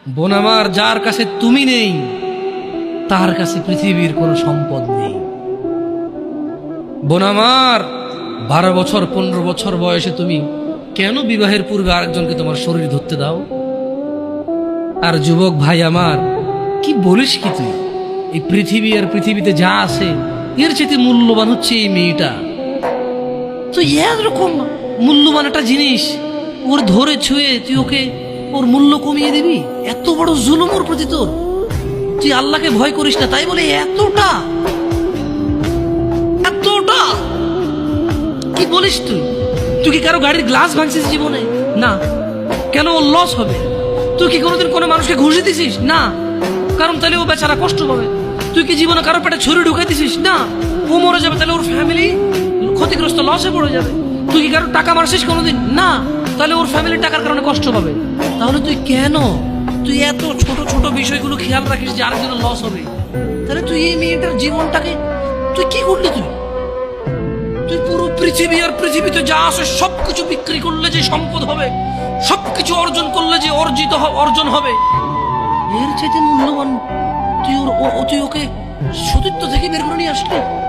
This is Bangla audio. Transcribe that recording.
বোন আমার, যার কাছে তুমি নেই তার কাছে পৃথিবীর কোনো সম্পদ নেই। বোন আমার, 12 বছর 15 বছর বয়সে তুমি কেন বিবাহের পূর্বে আরেকজনকে তোমার শরীর ধরতে দাও? আর যুবক ভাই আমার, কি বলিস কি তুই? এই পৃথিবী আর পৃথিবীতে যা আছে এর চেয়ে মূল্যবান হচ্ছে এই মেয়েটা। তো এরকম মূল্যবান একটা জিনিস ওর ধরে ছুঁয়ে তুই ওকে ওর মূল্য কমিয়ে দিবি? এত বড় জুলুম ওর প্রতি তোর! তুই আল্লাহকে ভয় করিস না তাই বলে এতটা এতটা কি বলিস তুই? তুই কি কারো গাড়ির গ্লাস ভাঙছিস জীবনে? না। কেন? ওর লস হবে। তুই কি কোনোদিন কোনো মানুষকে ঘুষি দিছিস? না। কারণ তাহলে ও বেচারা কষ্ট পাবে। তুই কি জীবনে কারো পেটে ছুরি ঢুকাই দিছিস? না। ও মরে যাবে, তাহলে ওর ফ্যামিলি ক্ষতিগ্রস্ত, লসে পড়ে যাবে। তুই কি কারো টাকা মারছিস কোনোদিন? না। তাহলে ওর ফ্যামিলি টাকার কারণে কষ্ট পাবে। তাহলে তুই এত ছোট ছোট বিষয়গুলো খেয়াল রাখিস যে আরেকজনের লস হবে? তাহলে তুই এই মেয়েটার জীবনটাকে তুই কি করলি? তুই পুরো পৃথিবী আর পৃথিবীতে যা আছে সবকিছু বিক্রি করলে যে সম্পদ হবে, সবকিছু অর্জন করলে যে অর্জন হবে, এর চাইতে মূল্যবান তুই ওকে সতীত্ব থেকে বের করে নিয়ে আসলি।